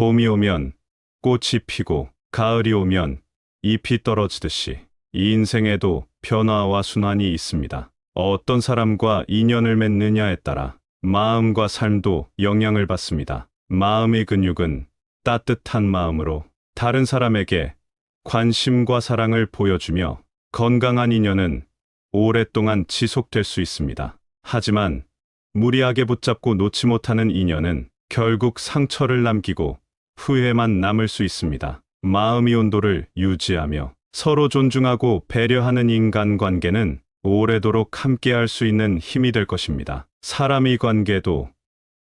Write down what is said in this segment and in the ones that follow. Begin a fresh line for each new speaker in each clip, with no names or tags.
봄이 오면 꽃이 피고 가을이 오면 잎이 떨어지듯이 이 인생에도 변화와 순환이 있습니다. 어떤 사람과 인연을 맺느냐에 따라 마음과 삶도 영향을 받습니다. 마음의 근육은 따뜻한 마음으로 다른 사람에게 관심과 사랑을 보여주며 건강한 인연은 오랫동안 지속될 수 있습니다. 하지만 무리하게 붙잡고 놓지 못하는 인연은 결국 상처를 남기고 후회만 남을 수 있습니다. 마음의 온도를 유지하며 서로 존중하고 배려하는 인간관계는 오래도록 함께할 수 있는 힘이 될 것입니다. 사람의 관계도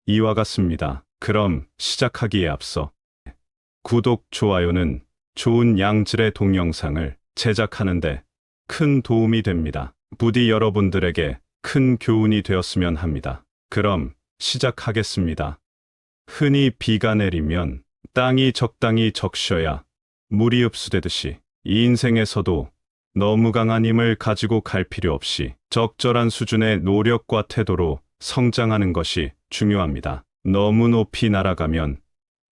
이와 같습니다. 그럼 시작하기에 앞서 구독, 좋아요는 좋은 양질의 동영상을 제작하는데 큰 도움이 됩니다. 부디 여러분들에게 큰 교훈이 되었으면 합니다. 그럼 시작하겠습니다. 흔히 비가 내리면 땅이 적당히 적셔야 물이 흡수되듯이 이 인생에서도 너무 강한 힘을 가지고 갈 필요 없이 적절한 수준의 노력과 태도로 성장하는 것이 중요합니다. 너무 높이 날아가면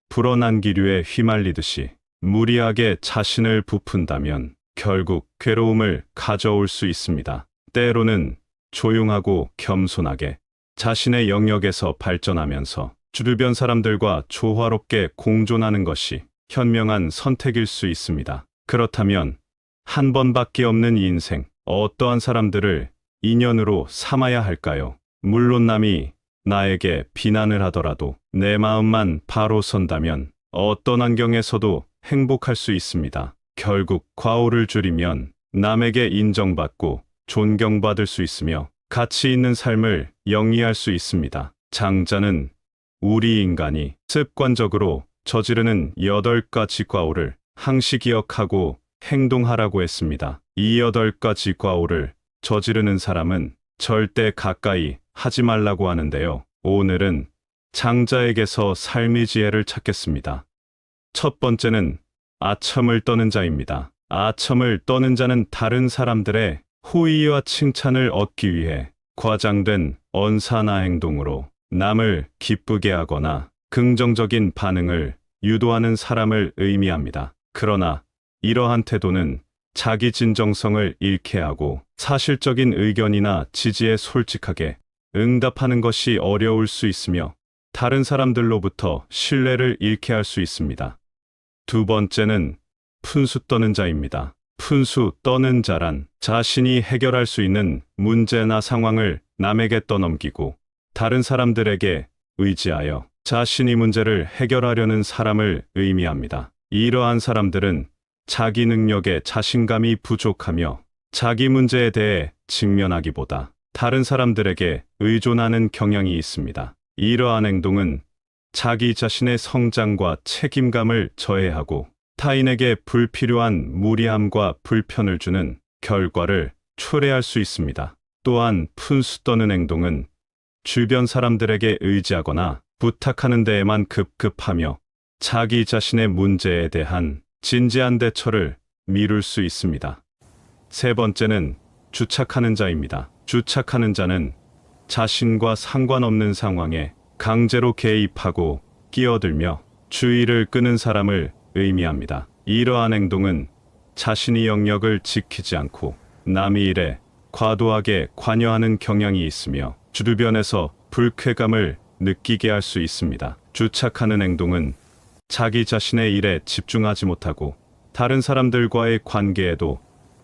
불어난 기류에 휘말리듯이 무리하게 자신을 부푼다면 결국 괴로움을 가져올 수 있습니다. 때로는 조용하고 겸손하게 자신의 영역에서 발전하면서 주변 사람들과 조화롭게 공존하는 것이 현명한 선택일 수 있습니다. 그렇다면 한 번밖에 없는 이 인생, 어떠한 사람들을 인연으로 삼아야 할까요? 물론 남이 나에게 비난을 하더라도 내 마음만 바로 선다면 어떤 환경에서도 행복할 수 있습니다. 결국 과오를 줄이면 남에게 인정받고 존경받을 수 있으며 가치 있는 삶을 영위할 수 있습니다. 장자는 우리 인간이 습관적으로 저지르는 8가지 과오를 항시 기억하고 행동하라고 했습니다. 이 8가지 과오를 저지르는 사람은 절대 가까이 하지 말라고 하는데요. 오늘은 장자에게서 삶의 지혜를 찾겠습니다. 첫 번째는 아첨을 떠는 자입니다. 아첨을 떠는 자는 다른 사람들의 호의와 칭찬을 얻기 위해 과장된 언사나 행동으로 남을 기쁘게 하거나 긍정적인 반응을 유도하는 사람을 의미합니다. 그러나 이러한 태도는 자기 진정성을 잃게 하고 사실적인 의견이나 지지에 솔직하게 응답하는 것이 어려울 수 있으며 다른 사람들로부터 신뢰를 잃게 할 수 있습니다. 두 번째는 푼수 떠는 자입니다. 푼수 떠는 자란 자신이 해결할 수 있는 문제나 상황을 남에게 떠넘기고 다른 사람들에게 의지하여 자신이 문제를 해결하려는 사람을 의미합니다. 이러한 사람들은 자기 능력에 자신감이 부족하며 자기 문제에 대해 직면하기보다 다른 사람들에게 의존하는 경향이 있습니다. 이러한 행동은 자기 자신의 성장과 책임감을 저해하고 타인에게 불필요한 무리함과 불편을 주는 결과를 초래할 수 있습니다. 또한 푼수 떠는 행동은 주변 사람들에게 의지하거나 부탁하는 데에만 급급하며 자기 자신의 문제에 대한 진지한 대처를 미룰 수 있습니다. 세 번째는 주착하는 자입니다. 주착하는 자는 자신과 상관없는 상황에 강제로 개입하고 끼어들며 주의를 끄는 사람을 의미합니다. 이러한 행동은 자신의 영역을 지키지 않고 남의 일에 과도하게 관여하는 경향이 있으며 주변에서 불쾌감을 느끼게 할 수 있습니다. 주착하는 행동은 자기 자신의 일에 집중하지 못하고 다른 사람들과의 관계에도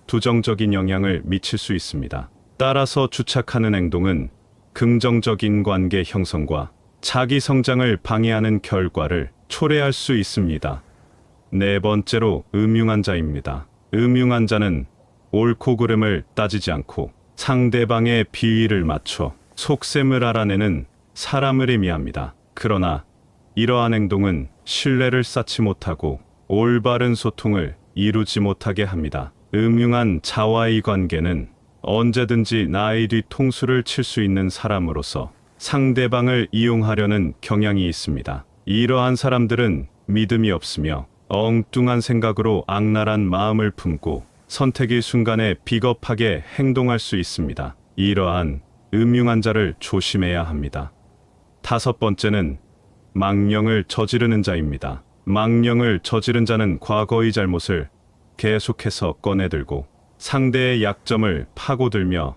부정적인 영향을 미칠 수 있습니다. 따라서 주착하는 행동은 긍정적인 관계 형성과 자기 성장을 방해하는 결과를 초래할 수 있습니다. 네 번째로 음흉한 자입니다. 음흉한 자는 옳고 그름을 따지지 않고 상대방의 비위를 맞춰 속셈을 알아내는 사람을 의미합니다. 그러나 이러한 행동은 신뢰를 쌓지 못하고 올바른 소통을 이루지 못하게 합니다. 음흉한 자와의 관계는 언제든지 나의 뒤통수를 칠 수 있는 사람으로서 상대방을 이용하려는 경향이 있습니다. 이러한 사람들은 믿음이 없으며 엉뚱한 생각으로 악랄한 마음을 품고 선택의 순간에 비겁하게 행동할 수 있습니다. 이러한 음흉한 자를 조심해야 합니다. 다섯 번째는 망령을 저지르는 자입니다. 망령을 저지른 자는 과거의 잘못을 계속해서 꺼내들고 상대의 약점을 파고들며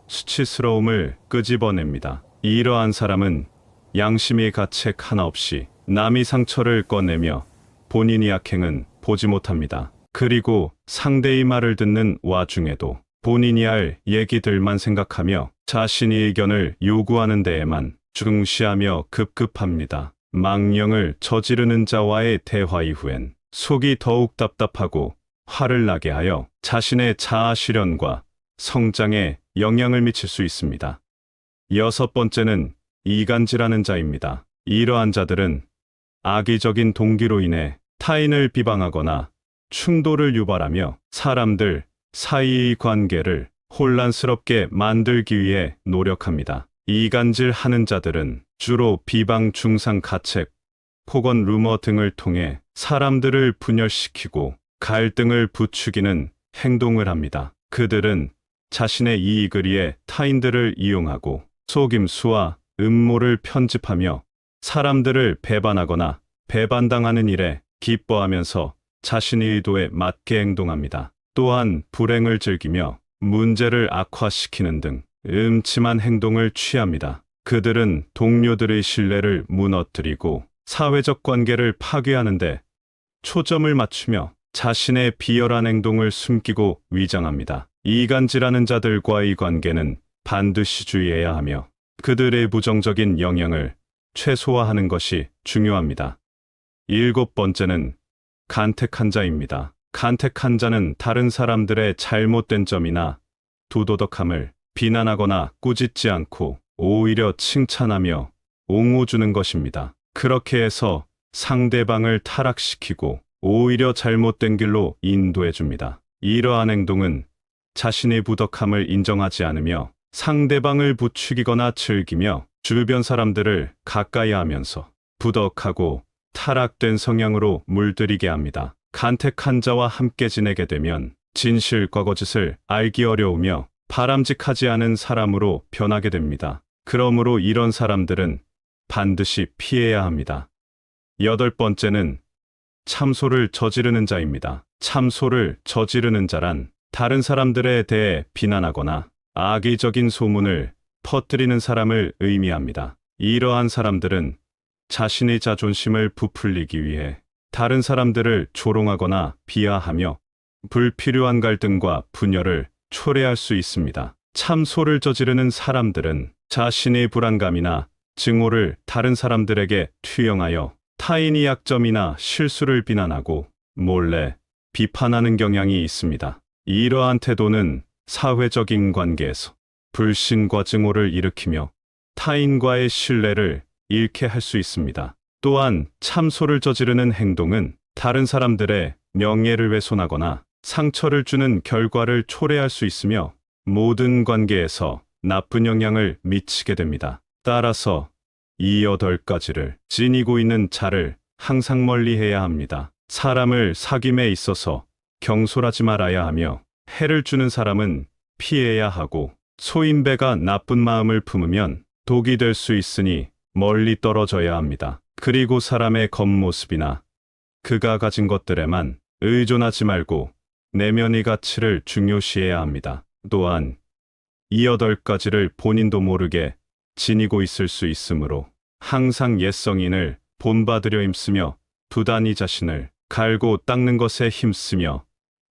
수치스러움을 끄집어냅니다. 이러한 사람은 양심의 가책 하나 없이 남의 상처를 꺼내며 본인의 악행은 보지 못합니다. 그리고 상대의 말을 듣는 와중에도 본인이 할 얘기들만 생각하며 자신의 의견을 요구하는 데에만 중시하며 급급합니다. 망령을 저지르는 자와의 대화 이후엔 속이 더욱 답답하고 화를 나게 하여 자신의 자아 실현과 성장에 영향을 미칠 수 있습니다. 여섯 번째는 이간질하는 자입니다. 이러한 자들은 악의적인 동기로 인해 타인을 비방하거나 충돌을 유발하며 사람들 사이의 관계를 혼란스럽게 만들기 위해 노력합니다. 이간질하는 자들은 주로 비방, 중상, 가책, 폭언, 루머 등을 통해 사람들을 분열시키고 갈등을 부추기는 행동을 합니다. 그들은 자신의 이익을 위해 타인들을 이용하고 속임수와 음모를 편집하며 사람들을 배반하거나 배반당하는 일에 기뻐하면서 자신의 의도에 맞게 행동합니다. 또한 불행을 즐기며 문제를 악화시키는 등 음침한 행동을 취합니다. 그들은 동료들의 신뢰를 무너뜨리고 사회적 관계를 파괴하는데 초점을 맞추며 자신의 비열한 행동을 숨기고 위장합니다. 이간질하는 자들과의 관계는 반드시 주의해야 하며 그들의 부정적인 영향을 최소화하는 것이 중요합니다. 일곱 번째는 간택한 자입니다. 간택한 자는 다른 사람들의 잘못된 점이나 부도덕함을 비난하거나 꾸짖지 않고 오히려 칭찬하며 옹호 주는 것입니다. 그렇게 해서 상대방을 타락시키고 오히려 잘못된 길로 인도해 줍니다. 이러한 행동은 자신의 부덕함을 인정하지 않으며 상대방을 부추기거나 즐기며 주변 사람들을 가까이 하면서 부덕하고 타락된 성향으로 물들이게 합니다. 간택한 자와 함께 지내게 되면 진실과 거짓을 알기 어려우며 바람직하지 않은 사람으로 변하게 됩니다. 그러므로 이런 사람들은 반드시 피해야 합니다. 여덟 번째는 참소를 저지르는 자입니다. 참소를 저지르는 자란 다른 사람들에 대해 비난하거나 악의적인 소문을 퍼뜨리는 사람을 의미합니다. 이러한 사람들은 자신의 자존심을 부풀리기 위해 다른 사람들을 조롱하거나 비하하며 불필요한 갈등과 분열을 초래할 수 있습니다. 참소를 저지르는 사람들은 자신의 불안감이나 증오를 다른 사람들에게 투영하여 타인의 약점이나 실수를 비난하고 몰래 비판하는 경향이 있습니다. 이러한 태도는 사회적인 관계에서 불신과 증오를 일으키며 타인과의 신뢰를 잃게 할 수 있습니다. 또한 참소를 저지르는 행동은 다른 사람들의 명예를 훼손하거나 상처를 주는 결과를 초래할 수 있으며 모든 관계에서 나쁜 영향을 미치게 됩니다. 따라서 이 8가지를 지니고 있는 자를 항상 멀리해야 합니다. 사람을 사귐에 있어서 경솔하지 말아야 하며 해를 주는 사람은 피해야 하고 소인배가 나쁜 마음을 품으면 독이 될 수 있으니 멀리 떨어져야 합니다. 그리고 사람의 겉모습이나 그가 가진 것들에만 의존하지 말고 내면의 가치를 중요시해야 합니다. 또한 이 8가지를 본인도 모르게 지니고 있을 수 있으므로 항상 옛성인을 본받으려 힘쓰며 부단히 자신을 갈고 닦는 것에 힘쓰며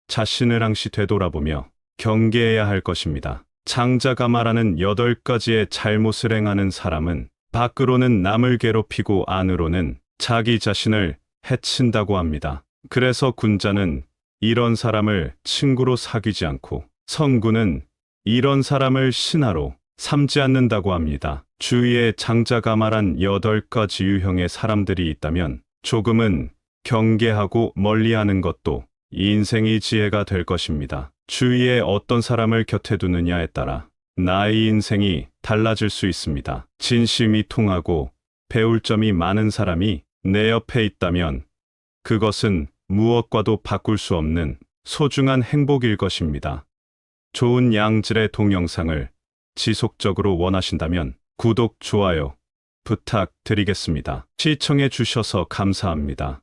자신을 항시 되돌아보며 경계해야 할 것입니다. 장자가 말하는 8가지의 잘못을 행하는 사람은 밖으로는 남을 괴롭히고 안으로는 자기 자신을 해친다고 합니다. 그래서 군자는 이런 사람을 친구로 사귀지 않고 성군은 이런 사람을 신하로 삼지 않는다고 합니다. 주위에 장자가 말한 8가지 유형의 사람들이 있다면 조금은 경계하고 멀리하는 것도 인생의 지혜가 될 것입니다. 주위에 어떤 사람을 곁에 두느냐에 따라 나의 인생이 달라질 수 있습니다. 진심이 통하고 배울 점이 많은 사람이 내 옆에 있다면 그것은 무엇과도 바꿀 수 없는 소중한 행복일 것입니다. 좋은 양질의 동영상을 지속적으로 원하신다면 구독, 좋아요 부탁드리겠습니다. 시청해 주셔서 감사합니다.